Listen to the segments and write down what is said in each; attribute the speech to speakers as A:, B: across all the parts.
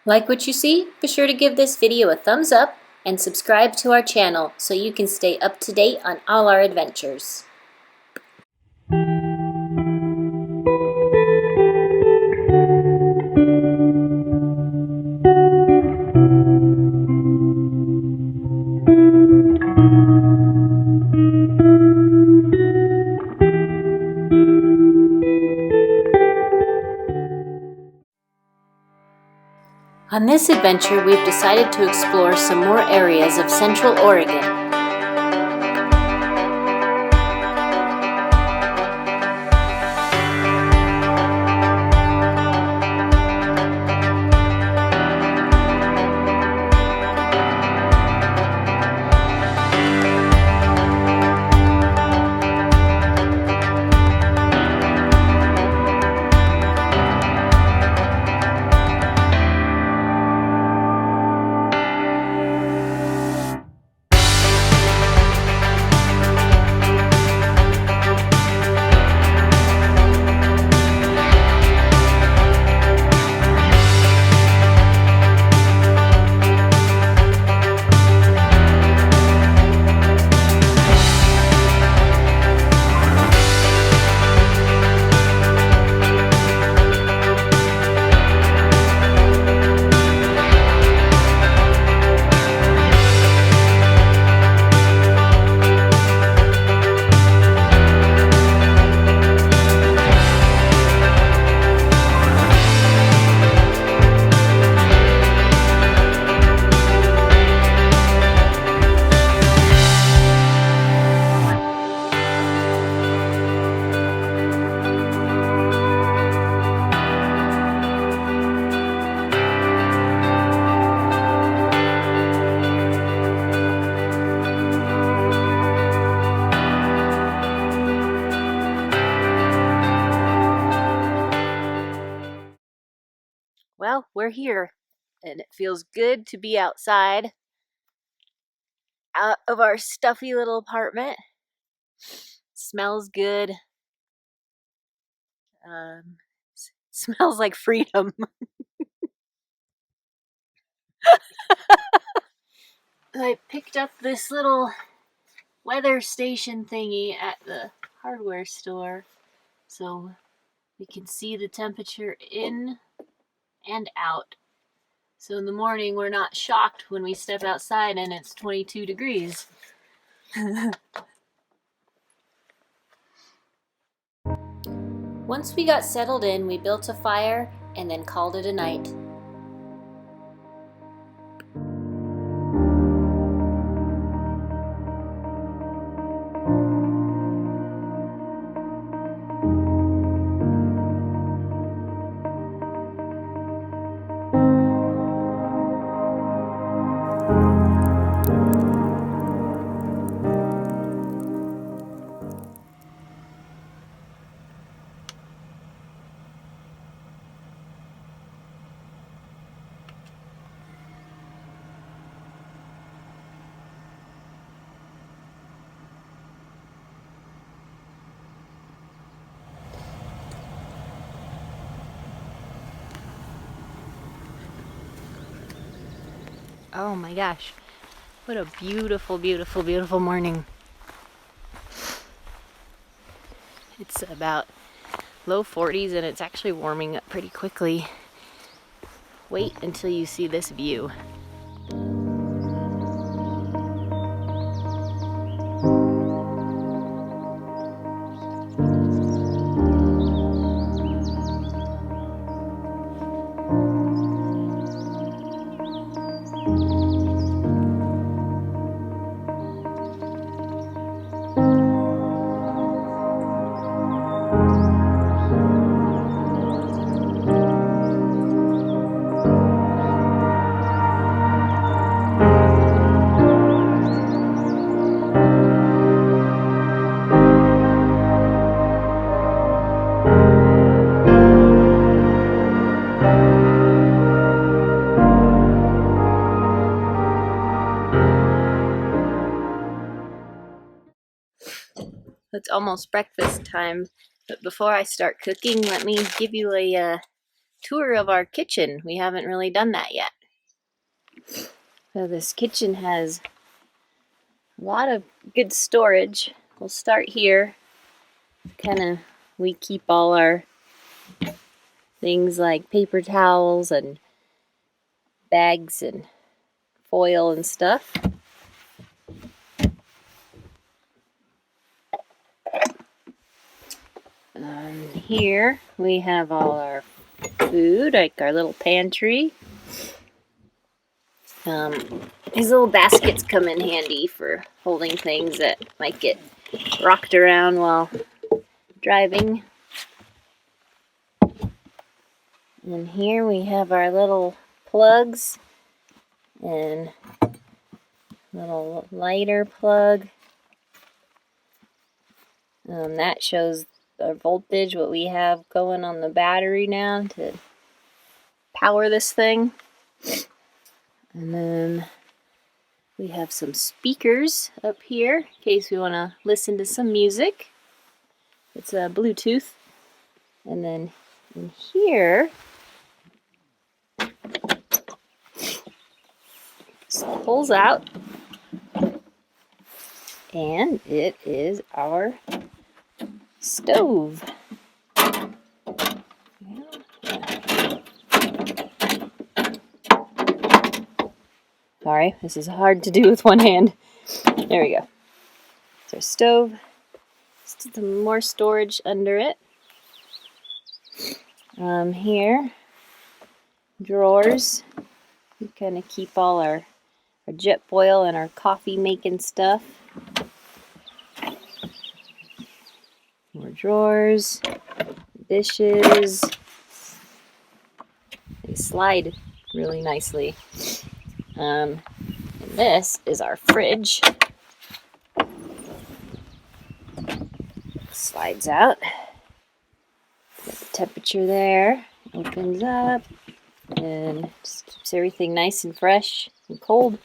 A: Like what you see? Be sure to give this video a thumbs up and subscribe to our channel so you can stay up to date on all our adventures. On this adventure, we've decided to explore some more areas of Central Oregon. Well, we're here, and it feels good to be outside, out of our stuffy little apartment. Smells good. Smells like freedom. I picked up this little weather station thingy at the hardware store, so we can see the temperature in and out. So in the morning, we're not shocked when we step outside and it's 22 degrees. Once we got settled in, we built a fire and then called it a night. Oh my gosh, what a beautiful, beautiful, beautiful morning. It's about low 40s and it's actually warming up pretty quickly. Wait until you see this view. It's almost breakfast time, but before I start cooking, let me give you a tour of our kitchen. We haven't really done that yet. So this kitchen has a lot of good storage. We'll start here. We keep all our things like paper towels and bags and foil and stuff. Here we have all our food, like our little pantry. These little baskets come in handy for holding things that might get rocked around while driving. And here we have our little plugs and little lighter plug. That shows our voltage, what we have going on the battery now to power this thing. And then we have some speakers up here in case we want to listen to some music. It's a Bluetooth. And then in here, this pulls out, and it is our stove. Sorry, this is hard to do with one hand. There we go. It's our stove. Still some more storage under it. Here, drawers. We kind of keep all our Jetboil and our coffee making stuff. More drawers, dishes. They slide really nicely. And this is our fridge. Slides out. Got the temperature there. Opens up and just keeps everything nice and fresh and cold.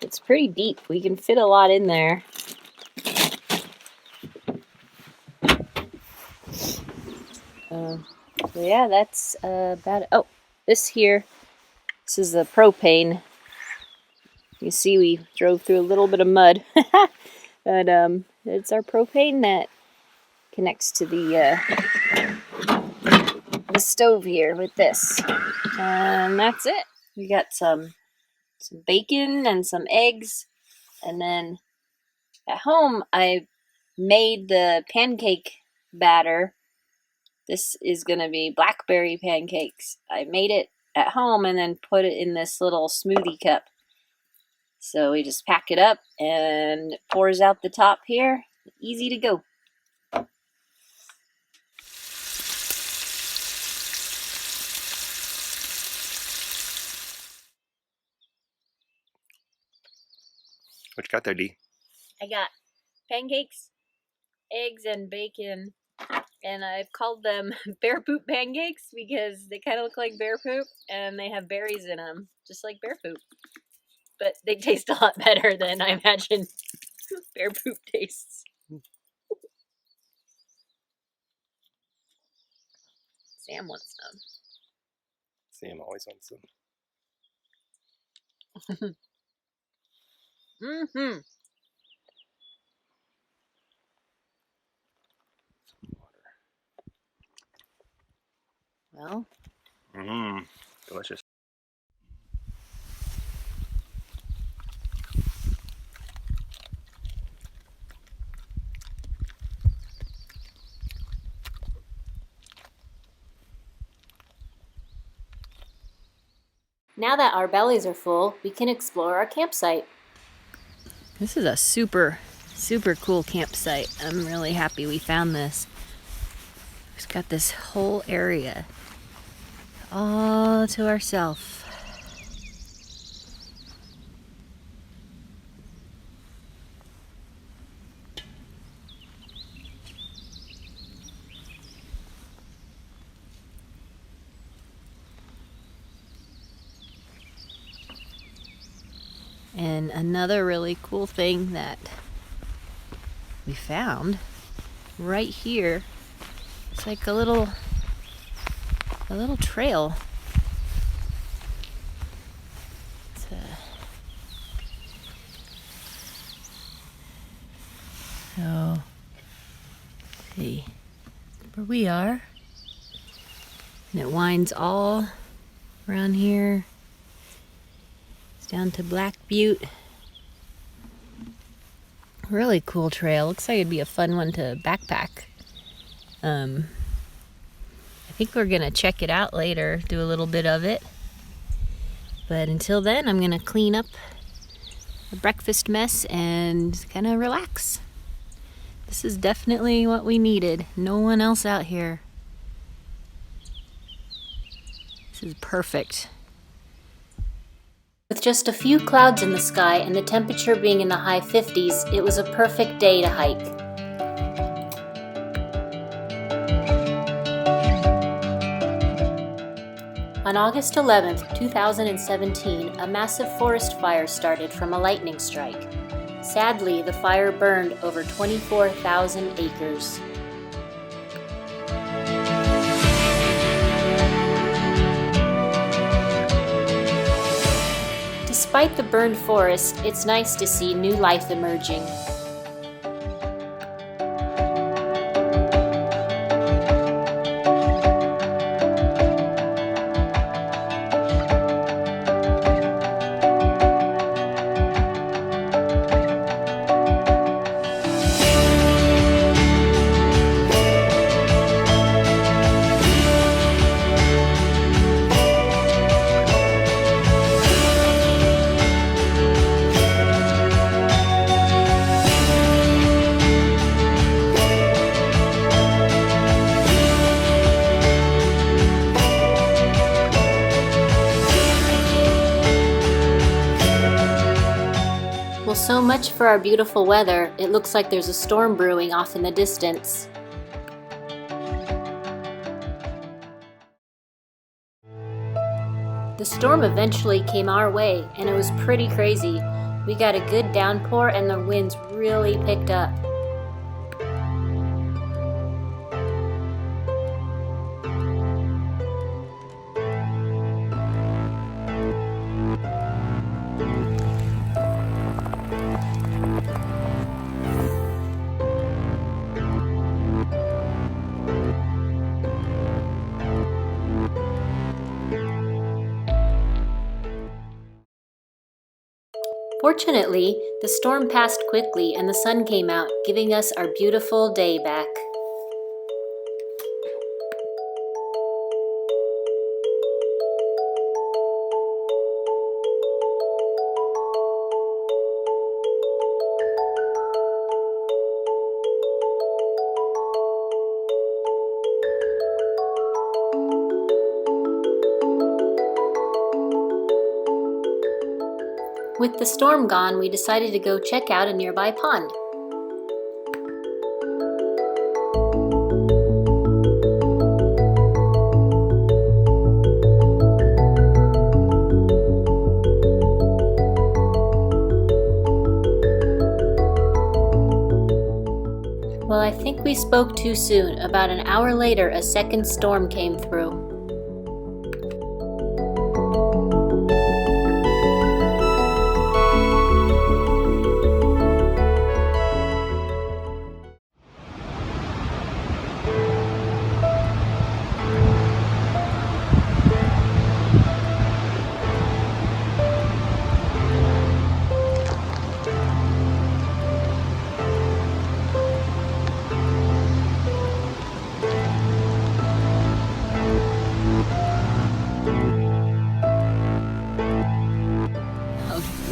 A: It's pretty deep. We can fit a lot in there. So yeah, that's about it. Oh, this is the propane. You see we drove through a little bit of mud. But it's our propane that connects to the stove here with this. And that's it. We got some bacon and some eggs. And then at home I made the pancake batter. This is going to be blackberry pancakes. I made it at home and then put it in this little smoothie cup. So we just pack it up and it pours out the top here. Easy to go.
B: What you got there, Dee?
A: I got pancakes, eggs, and bacon. And I've called them bear poop pancakes because they kind of look like bear poop and they have berries in them, just like bear poop. But they taste a lot better than I imagine bear poop tastes. Sam wants some.
B: Sam always wants some.
A: Mm-hmm. Well.
B: Delicious.
A: Now that our bellies are full, we can explore our campsite. This is a super, super cool campsite. I'm really happy we found this. It's got this whole area all to ourselves. And another really cool thing that we found right here, it's like a little a little trail. So, see where we are. And it winds all around here. It's down to Black Butte. Really cool trail. Looks like it'd be a fun one to backpack. I think we're gonna check it out later, do a little bit of it. But until then, I'm gonna clean up the breakfast mess and kind of relax. This is definitely what we needed. No one else out here. This is perfect. With just a few clouds in the sky and the temperature being in the high 50s, it was a perfect day to hike. On August 11th, 2017, a massive forest fire started from a lightning strike. Sadly, the fire burned over 24,000 acres. Despite the burned forest, it's nice to see new life emerging. Well, so much for our beautiful weather. It looks like there's a storm brewing off in the distance. The storm eventually came our way, and it was pretty crazy. We got a good downpour and the winds really picked up. Fortunately, the storm passed quickly and the sun came out, giving us our beautiful day back. With the storm gone, we decided to go check out a nearby pond. Well, I think we spoke too soon. About an hour later, a second storm came through.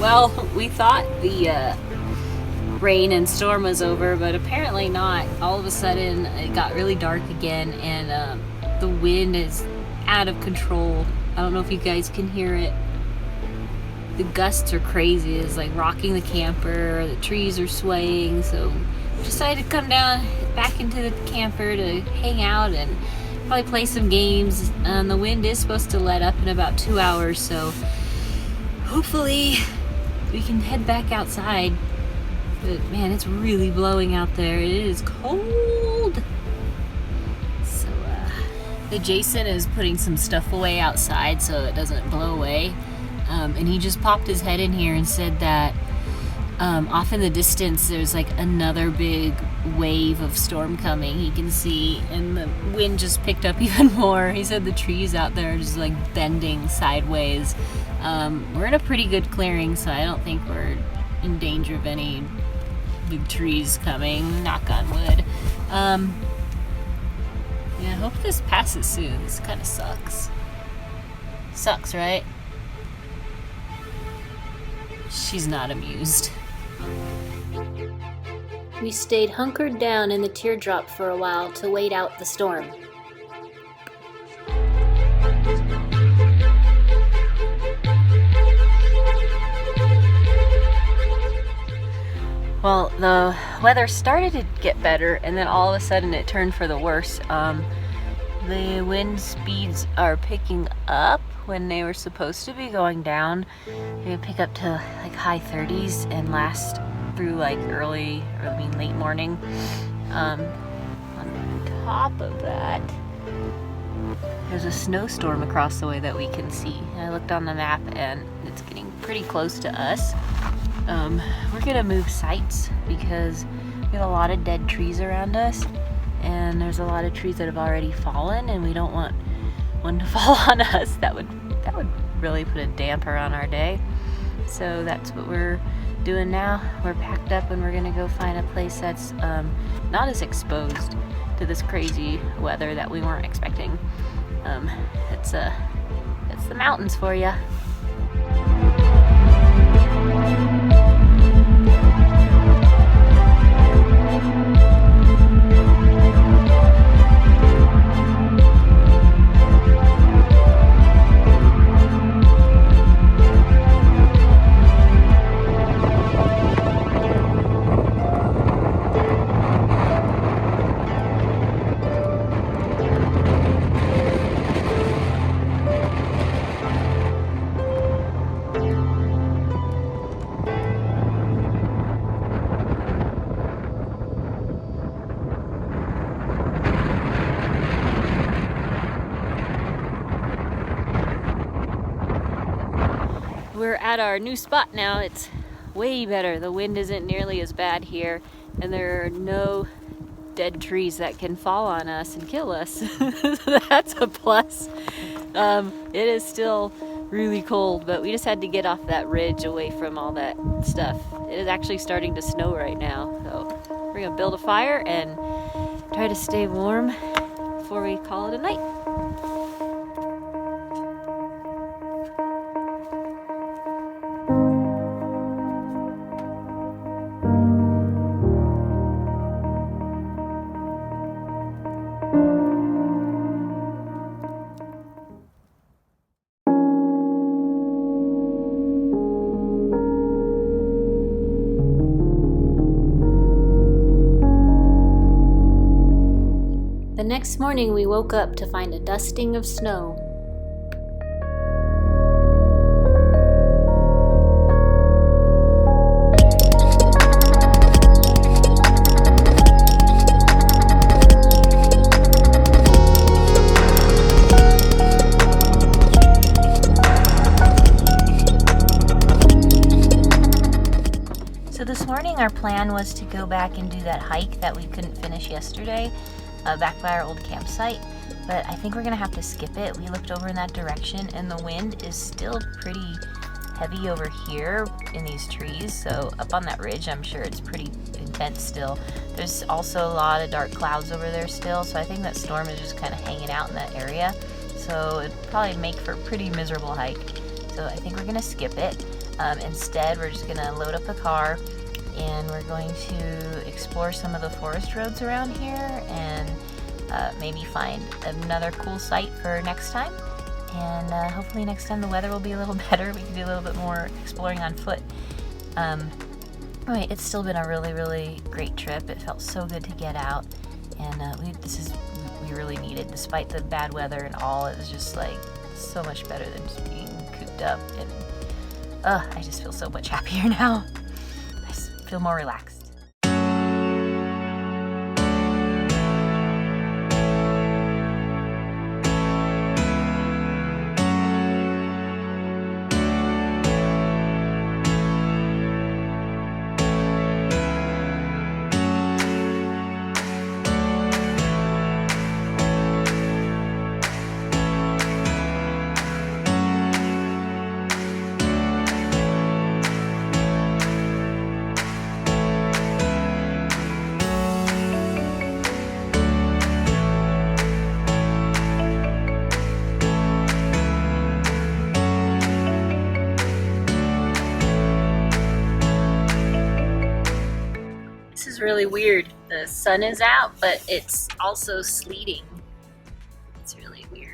A: Well, we thought the rain and storm was over, but apparently not. All of a sudden, it got really dark again, and the wind is out of control. I don't know if you guys can hear it. The gusts are crazy. It's like rocking the camper. The trees are swaying, so we decided to come down back into the camper to hang out and probably play some games. The wind is supposed to let up in about 2 hours, so hopefully we can head back outside. But man, it's really blowing out there. It is cold. So Jason is putting some stuff away outside so it doesn't blow away. And he just popped his head in here and said that off in the distance there's like another big wave of storm coming he can see, and the wind just picked up even more. He said the trees out there are just like bending sideways. We're in a pretty good clearing, so I don't think we're in danger of any big trees coming, knock on wood. Yeah, I hope this passes soon. This kind of sucks. Sucks, right? She's not amused. We stayed hunkered down in the teardrop for a while to wait out the storm. Well, the weather started to get better, and then all of a sudden it turned for the worse. The wind speeds are picking up when they were supposed to be going down. They would pick up to like high 30s and last through like late morning. On top of that, there's a snowstorm across the way that we can see. I looked on the map and it's getting pretty close to us. We're gonna move sites because we have a lot of dead trees around us, and there's a lot of trees that have already fallen, and we don't want one to fall on us. That would really put a damper on our day. So that's what we're doing now. We're packed up and we're gonna go find a place that's not as exposed to this crazy weather that we weren't expecting. It's the mountains for you. We're at our new spot now. It's way better. The wind isn't nearly as bad here, and there are no dead trees that can fall on us and kill us. That's a plus. It is still really cold, but we just had to get off that ridge away from all that stuff. It is actually starting to snow right now, so we're gonna build a fire and try to stay warm before we call it a night. The next morning we woke up to find a dusting of snow. So this morning our plan was to go back and do that hike that we couldn't finish yesterday. Back by our old campsite, but I think we're gonna have to skip it. We looked over in that direction and the wind is still pretty heavy over here in these trees, so up on that ridge I'm sure it's pretty intense still. There's also a lot of dark clouds over there still, so I think that storm is just kind of hanging out in that area, so it'd probably make for a pretty miserable hike. So I think we're gonna skip it. Instead we're just gonna load up the car and we're going to explore some of the forest roads around here and maybe find another cool site for next time. And hopefully next time the weather will be a little better. We can do a little bit more exploring on foot. Anyway, it's still been a really, really great trip. It felt so good to get out, and we really needed, despite the bad weather and all. It was just like so much better than just being cooped up, and I just feel so much happier now. I just feel more relaxed. really weird. The sun is out, but it's also sleeting. It's really weird.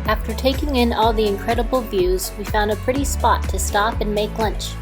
A: After taking in all the incredible views, we found a pretty spot to stop and make lunch.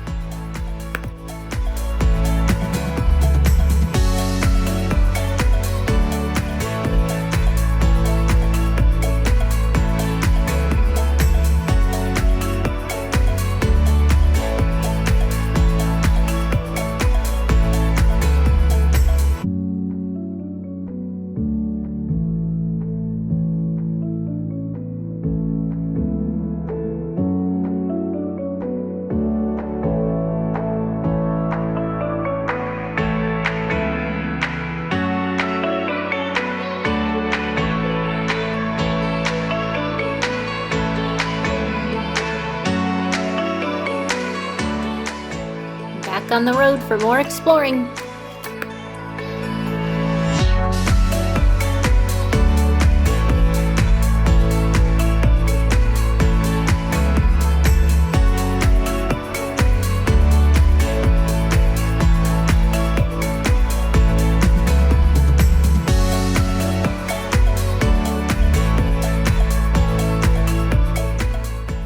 A: Back on the road for more exploring.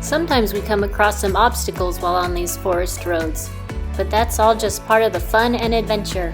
A: Sometimes we come across some obstacles while on these forest roads, but that's all just part of the fun and adventure.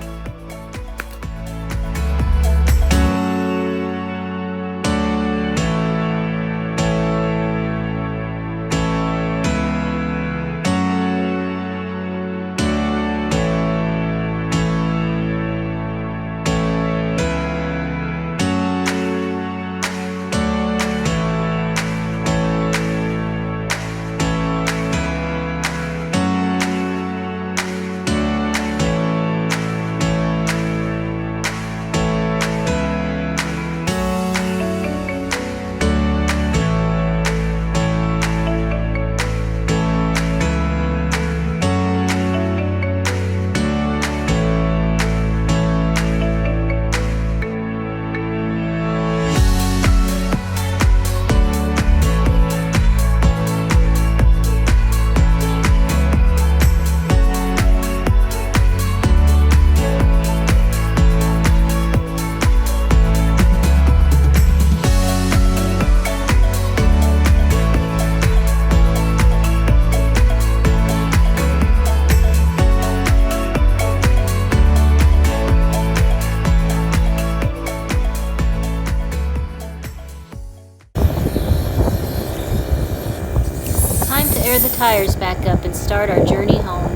A: Time to air the tires back up and start our journey home.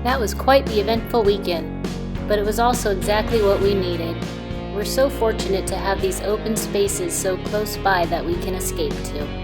A: That was quite the eventful weekend, but it was also exactly what we needed. We're so fortunate to have these open spaces so close by that we can escape to.